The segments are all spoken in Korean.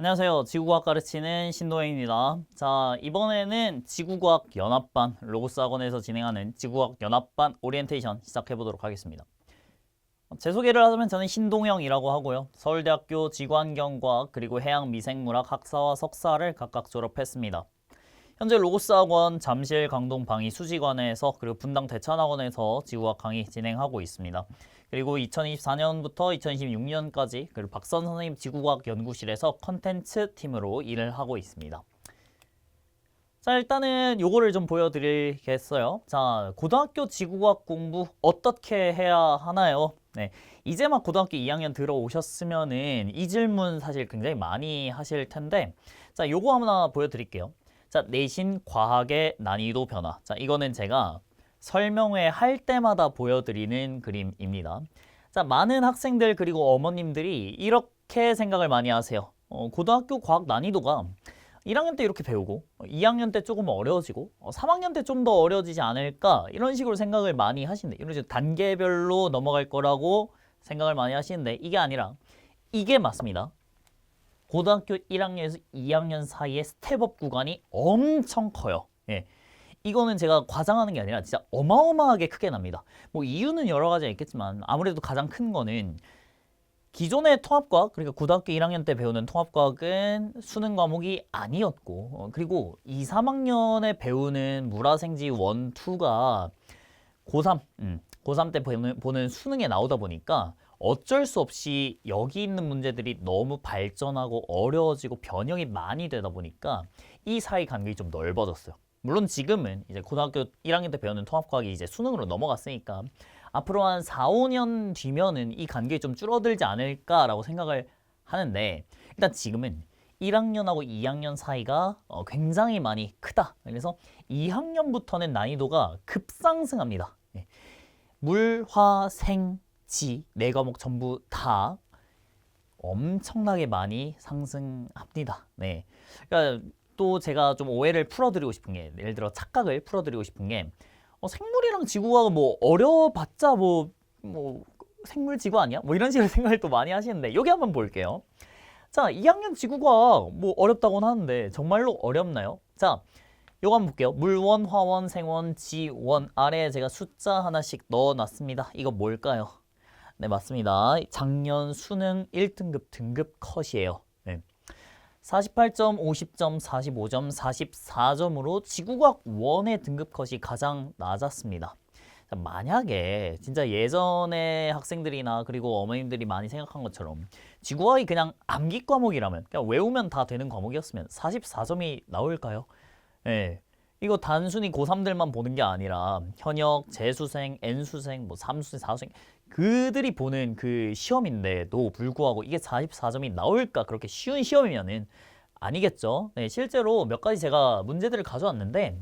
안녕하세요. 지구과학 가르치는 신도영입니다. 자, 이번에는 지구과학 연합반 로고스 학원에서 진행하는 지구과학 연합반 오리엔테이션 시작해 보도록 하겠습니다. 제 소개를 하자면 저는 신동영이라고 하고요. 서울대학교 지구환경과학 그리고 해양미생물학 학사와 석사를 각각 졸업했습니다. 현재 로고스 학원 잠실 강동 방위 수지관에서 그리고 분당 대천학원에서 지구과학 강의 진행하고 있습니다. 그리고 2024년부터 2026년까지 그리고 박선 선생님 지구과학 연구실에서 컨텐츠 팀으로 일을 하고 있습니다. 자, 일단은 요거를 좀 보여드리겠어요. 자, 고등학교 지구과학 공부 어떻게 해야 하나요? 네, 이제 막 고등학교 2학년 들어오셨으면은 이 질문 사실 굉장히 많이 하실 텐데, 자, 요거 하나 보여드릴게요. 자, 내신 과학의 난이도 변화. 자, 이거는 제가 설명회 할 때마다 보여드리는 그림입니다. 자, 많은 학생들 그리고 어머님들이 이렇게 생각을 많이 하세요. 고등학교 과학 난이도가 1학년 때 이렇게 배우고 2학년 때 조금 어려워지고 3학년 때 좀 더 어려워지지 않을까 이런 식으로 생각을 많이 하시는데 이런 식으로 단계별로 넘어갈 거라고 생각을 많이 하시는데 이게 아니라 이게 맞습니다. 고등학교 1학년에서 2학년 사이의 스텝업 구간이 엄청 커요. 예. 이거는 제가 과장하는 게 아니라 진짜 어마어마하게 크게 납니다. 뭐 이유는 여러 가지가 있겠지만 아무래도 가장 큰 거는 기존의 통합과학, 그러니까 고등학교 1학년 때 배우는 통합과학은 수능 과목이 아니었고 그리고 2, 3학년에 배우는 물화생지 1, 2가 고3, 고3 때 보는 수능에 나오다 보니까 어쩔 수 없이 여기 있는 문제들이 너무 발전하고 어려워지고 변형이 많이 되다 보니까 이 사이 간격이 좀 넓어졌어요. 물론 지금은 이제 고등학교 1학년 때 배우는 통합과학이 이제 수능으로 넘어갔으니까 앞으로 한 4, 5년 뒤면은 이 간격이 좀 줄어들지 않을까라고 생각을 하는데 일단 지금은 1학년하고 2학년 사이가 굉장히 많이 크다. 그래서 2학년부터는 난이도가 급상승합니다. 물, 화, 생, 지, 네 과목 전부 다 엄청나게 많이 상승합니다. 네. 그러니까 또 제가 좀 오해를 풀어드리고 싶은 게, 예를 들어 착각을 풀어드리고 싶은 게, 생물이랑 지구가 뭐 어려봤자 뭐 생물 지구 아니야? 뭐 이런 식으로 생각을 또 많이 하시는데 여기 한번 볼게요. 자, 2학년 지구과학 뭐 어렵다고는 하는데 정말로 어렵나요? 자, 요거 한번 볼게요. 물원, 화원, 생원, 지원 아래에 제가 숫자 하나씩 넣어놨습니다. 이거 뭘까요? 네, 맞습니다. 작년 수능 1등급 등급 컷이에요. 네. 48점, 50점, 45점, 44점으로 지구과학 1의 등급 컷이 가장 낮았습니다. 만약에 진짜 예전에 학생들이나 그리고 어머님들이 많이 생각한 것처럼 지구과학이 그냥 암기 과목이라면 그냥 외우면 다 되는 과목이었으면 44점이 나올까요? 예. 이거 단순히 고3들만 보는 게 아니라 현역, 재수생, N수생, 뭐 3수생, 4수생 그들이 보는 그 시험인데도 불구하고 이게 44점이 나올까? 그렇게 쉬운 시험이면은 아니겠죠. 네, 실제로 몇 가지 제가 문제들을 가져왔는데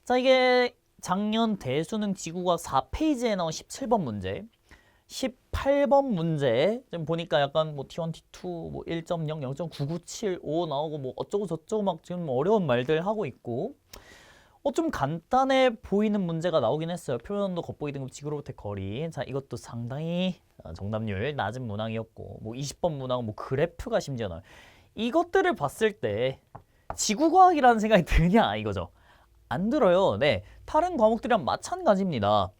자, 이게 작년 대수능 지구과학 4페이지에 나온 17번 문제 18번 문제 좀 보니까 약간 뭐 T1, T2 뭐 1.0, 0.9975 나오고 뭐 어쩌고 저쩌고 막 지금 어려운 말들 하고 있고 좀 간단해 보이는 문제가 나오긴 했어요. 표현도 겉보기 등급 지구로부터의 거리. 자, 이것도 상당히 정답률 낮은 문항이었고 뭐 20번 문항은 뭐 그래프가 심지어 나와요. 이것들을 봤을 때 지구과학이라는 생각이 드냐 이거죠. 안 들어요. 네, 다른 과목들이랑 마찬가지입니다.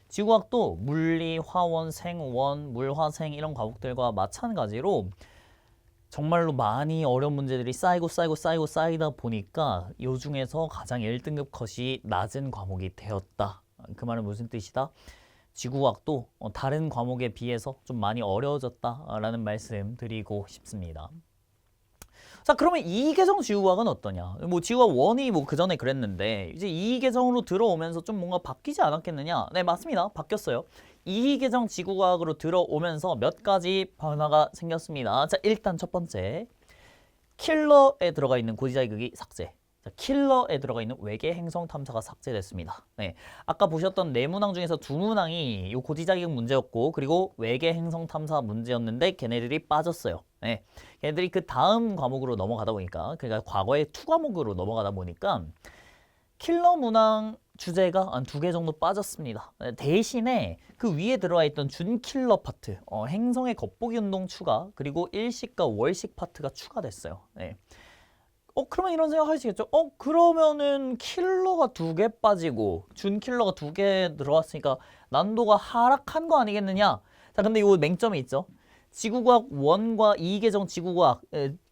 지구과학도 물리, 화원, 생원, 물화생 이런 과목들과 마찬가지로 정말로 많이 어려운 문제들이 쌓이다 보니까 이 중에서 가장 1등급 컷이 낮은 과목이 되었다. 그 말은 무슨 뜻이다? 지구과학도 다른 과목에 비해서 좀 많이 어려워졌다라는 말씀 드리고 싶습니다. 자, 그러면 2계정 지구과학은 어떠냐? 뭐 지구과학 1이 뭐 그전에 그랬는데 이제 2계정으로 들어오면서 좀 뭔가 바뀌지 않았겠느냐? 네, 맞습니다. 바뀌었어요. 2계정 지구과학으로 들어오면서 몇 가지 변화가 생겼습니다. 자, 일단 첫 번째. 킬러에 들어가 있는 고지자기극이 삭제. 자, 킬러에 들어가 있는 외계 행성 탐사가 삭제됐습니다. 네, 아까 보셨던 네 문항 중에서 두 문항이 이 고지자기극 문제였고 그리고 외계 행성 탐사 문제였는데 걔네들이 빠졌어요. 네, 걔네들이 그 다음 과목으로 넘어가다 보니까 그러니까 과거의 투 과목으로 넘어가다 보니까 킬러 문항 주제가 한 2개 정도 빠졌습니다. 대신에 그 위에 들어와 있던 준킬러 파트, 행성의 겉보기 운동 추가, 그리고 일식과 월식 파트가 추가됐어요. 네. 그러면 이런 생각 하시겠죠? 그러면은 킬러가 2개 빠지고 준킬러가 2개 들어왔으니까 난도가 하락한 거 아니겠느냐? 자, 근데 요 맹점이 있죠. 지구과학 1과 2계정 지구과학,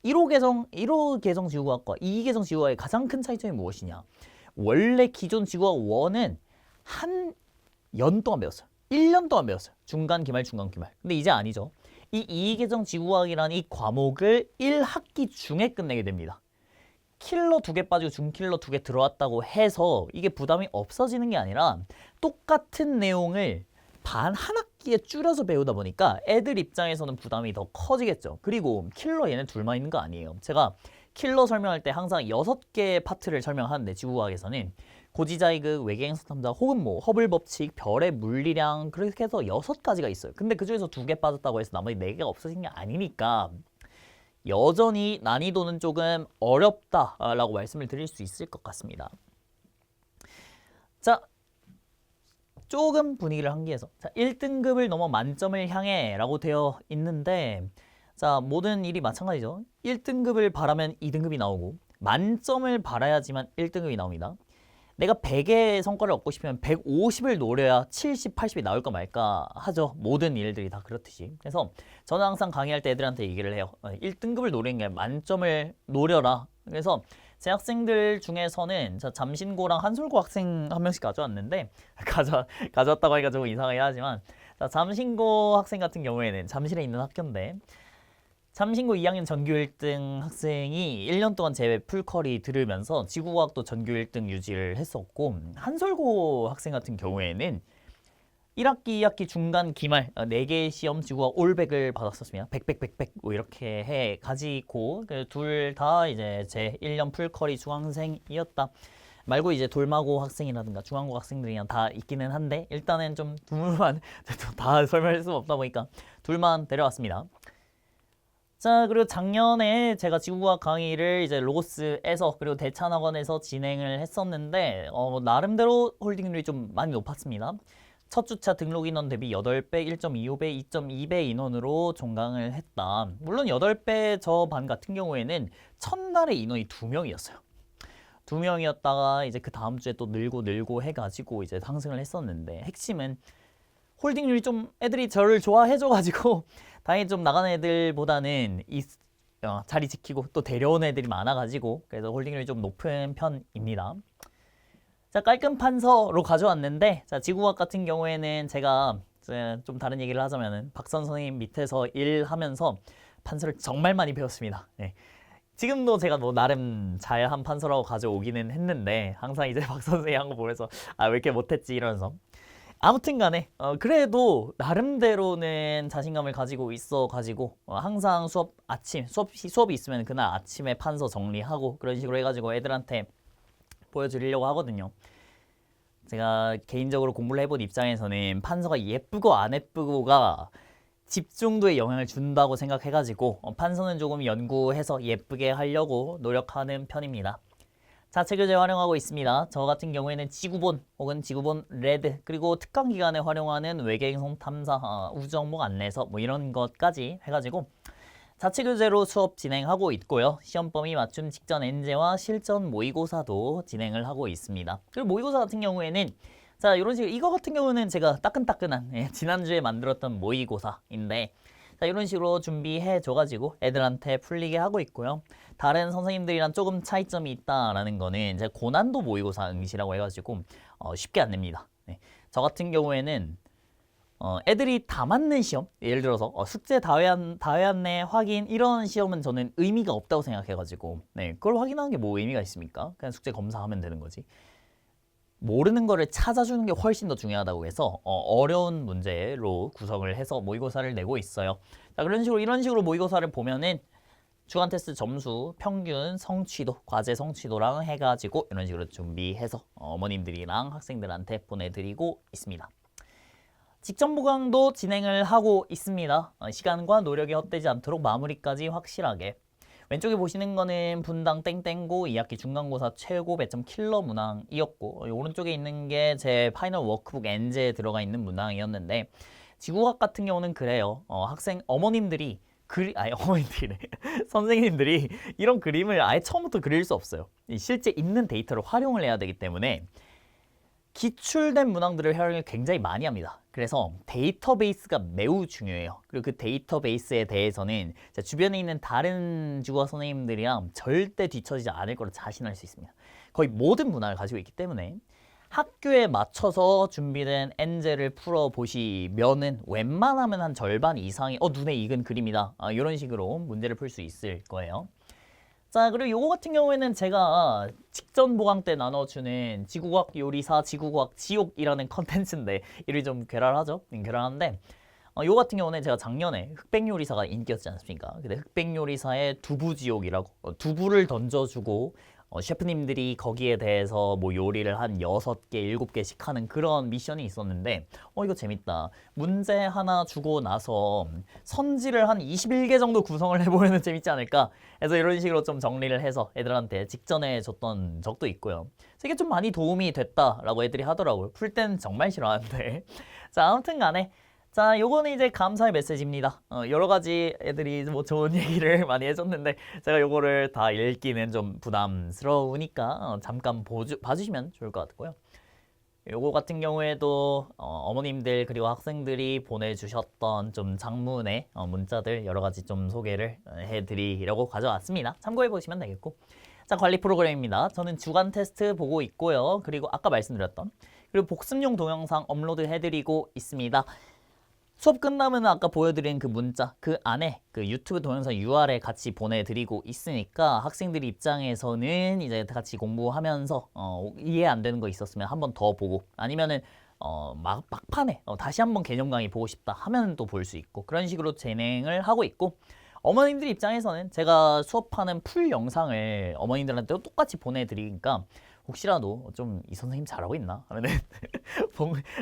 1호 계정 지구과학과 2계정 지구과학의 가장 큰 차이점이 무엇이냐? 원래 기존 지구과학 1은 한 연 동안 배웠어요. 1년 동안 배웠어요. 중간 기말, 중간 기말. 근데 이제 아니죠. 이 2계정 지구과학이라는 이 과목을 1학기 중에 끝내게 됩니다. 킬러 2개 빠지고 준킬러 2개 들어왔다고 해서 이게 부담이 없어지는 게 아니라 똑같은 내용을 한 학기에 줄여서 배우다 보니까 애들 입장에서는 부담이 더 커지겠죠. 그리고 킬러 얘네 둘만 있는 거 아니에요. 제가 킬러 설명할 때 항상 6개의 파트를 설명하는데 지구과학에서는 고지자이극, 외계행성 탐사, 혹은 뭐 허블 법칙, 별의 물리량 그렇게 해서 6가지가 있어요. 근데 그 중에서 2개 빠졌다고 해서 나머지 4개가 없어진 게 아니니까 여전히 난이도는 조금 어렵다라고 말씀을 드릴 수 있을 것 같습니다. 자, 조금 분위기를 환기해서 1등급을 넘어 만점을 향해 라고 되어 있는데 자, 모든 일이 마찬가지죠. 1등급을 바라면 2등급이 나오고 만점을 바라야지만 1등급이 나옵니다. 내가 100의 성과를 얻고 싶으면 150을 노려야 70, 80이 나올까 말까 하죠. 모든 일들이 다 그렇듯이. 그래서 저는 항상 강의할 때 애들한테 얘기를 해요. 1등급을 노리는 게 만점을 노려라. 그래서 제 학생들 중에서는 잠신고랑 한솔고 학생 한 명씩 가져왔는데 가져왔다고 하니까 조금 이상하긴 하지만 잠신고 학생 같은 경우에는 잠실에 있는 학교인데 잠신고 2학년 전교 1등 학생이 1년 동안 제 풀커리 들으면서 지구과학도 전교 1등 유지를 했었고 한솔고 학생 같은 경우에는 1학기, 2학기 중간 기말 4개의 시험 지구과학 올백을 받았었습니다. 100 뭐 이렇게 해 가지고 둘 다 이제 제 1년 풀커리 중학생이었다. 말고 이제 돌마고 학생이라든가 중앙고 학생들이랑 다 있기는 한데 일단은 좀 둘만 다 설명할 수 없다 보니까 둘만 데려왔습니다. 자, 그리고 작년에 제가 지구과학 강의를 이제 로고스에서 그리고 대찬학원에서 진행을 했었는데 나름대로 홀딩률이 좀 많이 높았습니다. 첫 주차 등록 인원 대비 8배, 1.25배, 2.2배 인원으로 종강을 했다. 물론 8배 저 반 같은 경우에는 첫날에 인원이 2명이었어요. 2명이었다가 이제 그 다음 주에 또 늘고 해가지고 이제 상승을 했었는데 핵심은 홀딩률이 좀 애들이 저를 좋아해줘가지고 당연히 좀 나가는 애들보다는 자리 지키고 또 데려온 애들이 많아가지고 그래서 홀딩률이 좀 높은 편입니다. 자, 깔끔 판서로 가져왔는데 자, 지구과학 같은 경우에는 제가 좀 다른 얘기를 하자면은 박선 선생님 밑에서 일하면서 판서를 정말 많이 배웠습니다. 네. 지금도 제가 뭐 나름 잘한 판서라고 가져오기는 했는데 항상 이제 박 선생님 한 거 보면서 왜 이렇게 못했지 이러면서 아무튼 간에 그래도 나름대로는 자신감을 가지고 있어가지고 항상 수업이 있으면 그날 아침에 판서 정리하고 그런 식으로 해가지고 애들한테 보여드리려고 하거든요. 제가 개인적으로 공부를 해본 입장에서는 판서가 예쁘고 안 예쁘고가 집중도에 영향을 준다고 생각해가지고 판서는 조금 연구해서 예쁘게 하려고 노력하는 편입니다. 자책을 재활용하고 있습니다. 저 같은 경우에는 지구본 혹은 지구본 레드 그리고 특강 기간에 활용하는 외계행성 탐사, 우주정보 안내서 뭐 이런 것까지 해가지고 자체 교재로 수업 진행하고 있고요. 시험 범위 맞춤 직전 엔제와 실전 모의고사도 진행을 하고 있습니다. 그리고 모의고사 같은 경우에는 자, 이런 식으로 이거 같은 경우는 제가 따끈따끈한 지난주에 만들었던 모의고사인데 자, 이런 식으로 준비해 줘가지고 애들한테 풀리게 하고 있고요. 다른 선생님들이랑 조금 차이점이 있다라는 거는 이제 고난도 모의고사 응시라고 해가지고 쉽게 안 냅니다. 네. 저 같은 경우에는 애들이 다 맞는 시험, 예를 들어서 숙제 다외안내 확인 이런 시험은 저는 의미가 없다고 생각해가지고 네, 그걸 확인하는 게 뭐 의미가 있습니까? 그냥 숙제 검사하면 되는 거지. 모르는 거를 찾아주는 게 훨씬 더 중요하다고 해서 어려운 문제로 구성을 해서 모의고사를 내고 있어요. 자, 이런 식으로 모의고사를 보면은 주간 테스트 점수, 평균 성취도, 과제 성취도랑 해가지고 이런 식으로 준비해서 어머님들이랑 학생들한테 보내드리고 있습니다. 직전 보강도 진행을 하고 있습니다. 시간과 노력이 헛되지 않도록 마무리까지 확실하게. 왼쪽에 보시는 거는 분당 땡땡고 2학기 중간고사 최고 배점 킬러 문항이었고 오른쪽에 있는 게 제 파이널 워크북 엔제에 들어가 있는 문항이었는데 지구과학 같은 경우는 그래요. 학생 어머님들이 어머님들이네. 선생님들이 이런 그림을 아예 처음부터 그릴 수 없어요. 실제 있는 데이터를 활용을 해야 되기 때문에 기출된 문항들을 활용을 굉장히 많이 합니다. 그래서 데이터베이스가 매우 중요해요. 그리고 그 데이터베이스에 대해서는 주변에 있는 다른 지구과학 선생님들이랑 절대 뒤처지지 않을 거라 자신할 수 있습니다. 거의 모든 문항을 가지고 있기 때문에 학교에 맞춰서 준비된 엔제를 풀어보시면은 웬만하면 한 절반 이상이 눈에 익은 그림이다. 이런 식으로 문제를 풀 수 있을 거예요. 자, 그리고 요거 같은 경우에는 제가 직전 보강 때 나눠주는 지구과학 요리사, 지구과학 지옥이라는 컨텐츠인데 이를 좀 괴랄하죠? 괴랄한데 요거 같은 경우는 제가 작년에 흑백 요리사가 인기였지 않습니까? 근데 흑백 요리사의 두부 지옥이라고 두부를 던져주고 셰프님들이 거기에 대해서 뭐 요리를 한 6개, 7개씩 하는 그런 미션이 있었는데 이거 재밌다. 문제 하나 주고 나서 선지를 한 21개 정도 구성을 해보면 재밌지 않을까? 그래서 이런 식으로 좀 정리를 해서 애들한테 직전에 줬던 적도 있고요. 이게 좀 많이 도움이 됐다라고 애들이 하더라고요. 풀 때는 정말 싫어하는데. 자, 아무튼 간에 자, 요거는 이제 감사의 메시지입니다. 여러 가지 애들이 뭐 좋은 얘기를 많이 해줬는데 제가 요거를 다 읽기는 좀 부담스러우니까 잠깐 봐주시면 좋을 것 같고요. 요거 같은 경우에도 어머님들 그리고 학생들이 보내주셨던 좀 장문의 문자들 여러 가지 좀 소개를 해드리려고 가져왔습니다. 참고해 보시면 되겠고. 자, 관리 프로그램입니다. 저는 주간 테스트 보고 있고요. 그리고 아까 말씀드렸던 그리고 복습용 동영상 업로드 해드리고 있습니다. 수업 끝나면 아까 보여드린 그 문자 그 안에 그 유튜브 동영상 URL 같이 보내드리고 있으니까 학생들 입장에서는 이제 같이 공부하면서 이해 안 되는 거 있었으면 한 번 더 보고 아니면은 막판에 다시 한번 개념 강의 보고 싶다 하면 또 볼 수 있고 그런 식으로 진행을 하고 있고 어머님들 입장에서는 제가 수업하는 풀 영상을 어머님들한테 똑같이 보내드리니까 혹시라도 좀 이 선생님 잘하고 있나 하면은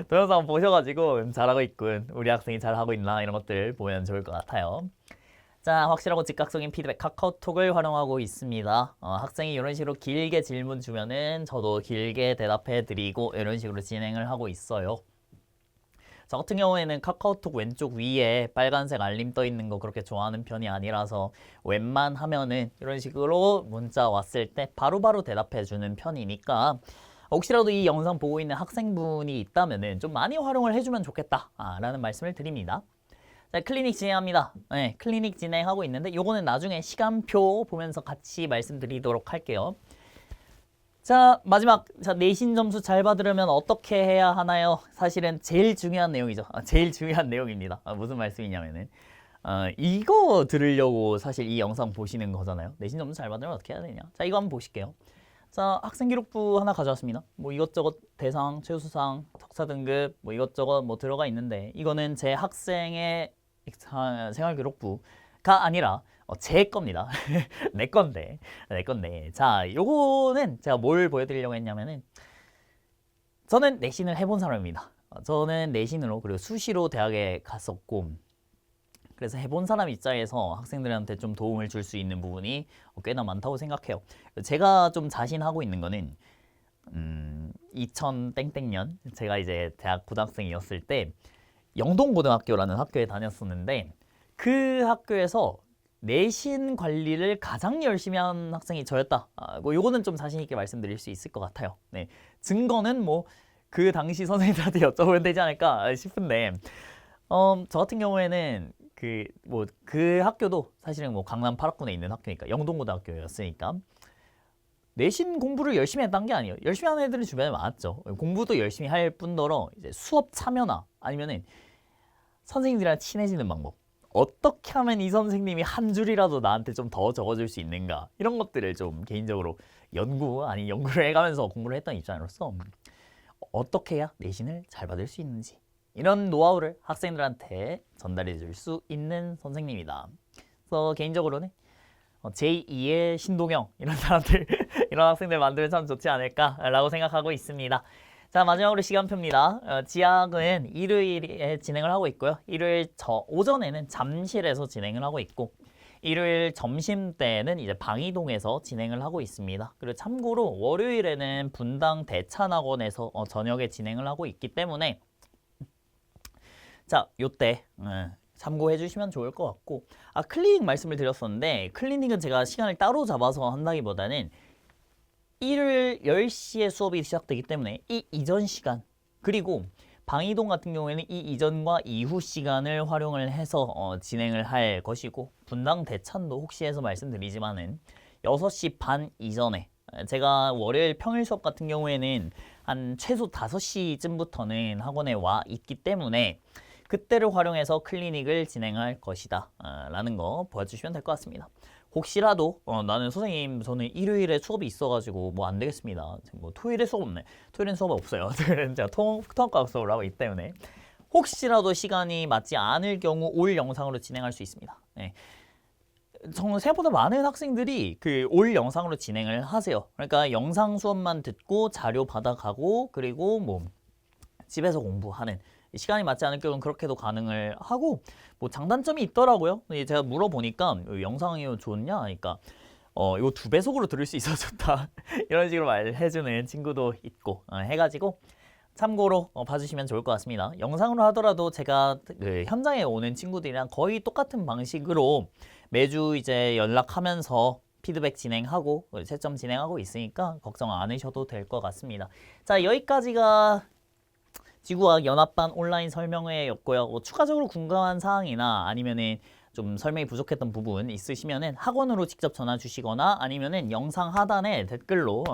동영상 보셔가지고 잘하고 있군 우리 학생이 잘하고 있나 이런 것들 보면 좋을 것 같아요. 자, 확실하고 즉각적인 피드백 카카오톡을 활용하고 있습니다. 학생이 이런 식으로 길게 질문 주면은 저도 길게 대답해 드리고 이런 식으로 진행을 하고 있어요. 저 같은 경우에는 카카오톡 왼쪽 위에 빨간색 알림 떠 있는 거 그렇게 좋아하는 편이 아니라서 웬만하면은 이런 식으로 문자 왔을 때 바로바로 대답해 주는 편이니까 혹시라도 이 영상 보고 있는 학생분이 있다면은 좀 많이 활용을 해주면 좋겠다 라는 말씀을 드립니다. 자, 클리닉 진행합니다. 네, 클리닉 진행하고 있는데 요거는 나중에 시간표 보면서 같이 말씀드리도록 할게요. 자, 마지막 내신 점수 잘 받으려면 어떻게 해야 하나요? 사실은 제일 중요한 내용이죠. 제일 중요한 내용입니다. 무슨 말씀이냐면은 이거 들으려고 사실 이 영상 보시는 거잖아요. 내신 점수 잘 받으려면 어떻게 해야 되냐? 자, 이거 한번 보실게요. 자, 학생 기록부 하나 가져왔습니다. 뭐 이것저것 대상, 최우수상, 특사 등급 뭐 이것저것 뭐 들어가 있는데 이거는 제 학생의 생활 기록부가 아니라 제 겁니다. 내 건데. 자, 요거는 제가 뭘 보여드리려고 했냐면은 저는 내신을 해본 사람입니다. 저는 내신으로 그리고 수시로 대학에 갔었고 그래서 해본 사람 입장에서 학생들한테 좀 도움을 줄 수 있는 부분이 꽤나 많다고 생각해요. 제가 좀 자신하고 있는 거는 2000땡땡년 제가 이제 대학 고등학생이었을 때 영동고등학교라는 학교에 다녔었는데 그 학교에서 내신 관리를 가장 열심히 한 학생이 저였다. 뭐 요거는 좀 자신 있게 말씀드릴 수 있을 것 같아요. 네, 증거는 뭐 그 당시 선생님들한테 여쭤보면 되지 않을까 싶은데 저 같은 경우에는 그 학교도 사실은 뭐 강남 8학군에 있는 학교니까 영동고등학교였으니까 내신 공부를 열심히 했다는 게 아니에요. 열심히 하는 애들은 주변에 많았죠. 공부도 열심히 할 뿐더러 이제 수업 참여나 아니면은 선생님들이랑 친해지는 방법. 어떻게 하면 이 선생님이 한 줄이라도 나한테 좀 더 적어줄 수 있는가 이런 것들을 좀 개인적으로 연구를 해가면서 공부를 했던 입장으로서 어떻게 해야 내신을 잘 받을 수 있는지 이런 노하우를 학생들한테 전달해 줄 수 있는 선생님이다. 그래서 개인적으로는 제2의 신동영 이런 사람들 이런 학생들 만들면 참 좋지 않을까라고 생각하고 있습니다. 자, 마지막으로 시간표입니다. 지학은 일요일에 진행을 하고 있고요. 일요일 오전에는 잠실에서 진행을 하고 있고 일요일 점심 때는 이제 방이동에서 진행을 하고 있습니다. 그리고 참고로 월요일에는 분당 대찬학원에서 저녁에 진행을 하고 있기 때문에 자, 요때 참고해 주시면 좋을 것 같고, 클리닉 말씀을 드렸었는데 클리닉은 제가 시간을 따로 잡아서 한다기보다는 일요일 10시에 수업이 시작되기 때문에 이 이전 시간, 그리고 방이동 같은 경우에는 이 이전과 이후 시간을 활용을 해서 진행을 할 것이고, 분당 대찬도 혹시 해서 말씀드리지만은 6시 반 이전에, 제가 월요일 평일 수업 같은 경우에는 한 최소 5시쯤부터는 학원에 와 있기 때문에 그때를 활용해서 클리닉을 진행할 것이다 라는 거 보여주시면 될 것 같습니다. 혹시라도 나는 선생님 저는 일요일에 수업이 있어가지고 뭐 안 되겠습니다. 뭐 토요일에 수업 없네. 토요일엔 수업 없어요. 토요일은 제가 통합과학 수업을 하고 있기 때문에 혹시라도 시간이 맞지 않을 경우 올 영상으로 진행할 수 있습니다. 네. 정말 생각보다 많은 학생들이 그 올 영상으로 진행을 하세요. 그러니까 영상 수업만 듣고 자료 받아가고 그리고 뭐 집에서 공부하는, 시간이 맞지 않을 경우는 그렇게도 가능을 하고, 뭐 장단점이 있더라고요. 제가 물어보니까 영상이 좋냐 하니까 이거 2배속으로 들을 수 있어서 좋다 이런 식으로 말해주는 친구도 있고 해가지고 참고로 봐주시면 좋을 것 같습니다. 영상으로 하더라도 제가 그 현장에 오는 친구들이랑 거의 똑같은 방식으로 매주 이제 연락하면서 피드백 진행하고 채점 진행하고 있으니까 걱정 안 하셔도 될 것 같습니다. 자, 여기까지가 지구과학 연합반 온라인 설명회였고요. 추가적으로 궁금한 사항이나 아니면은 좀 설명이 부족했던 부분 있으시면은 학원으로 직접 전화 주시거나 아니면은 영상 하단에 댓글로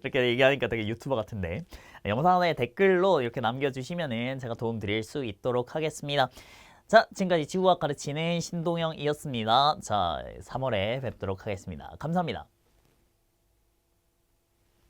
이렇게 얘기하니까 되게 유튜버 같은데 영상 하단에 댓글로 이렇게 남겨주시면은 제가 도움 드릴 수 있도록 하겠습니다. 자, 지금까지 지구과학 가르치는 신동영이었습니다. 자, 3월에 뵙도록 하겠습니다. 감사합니다.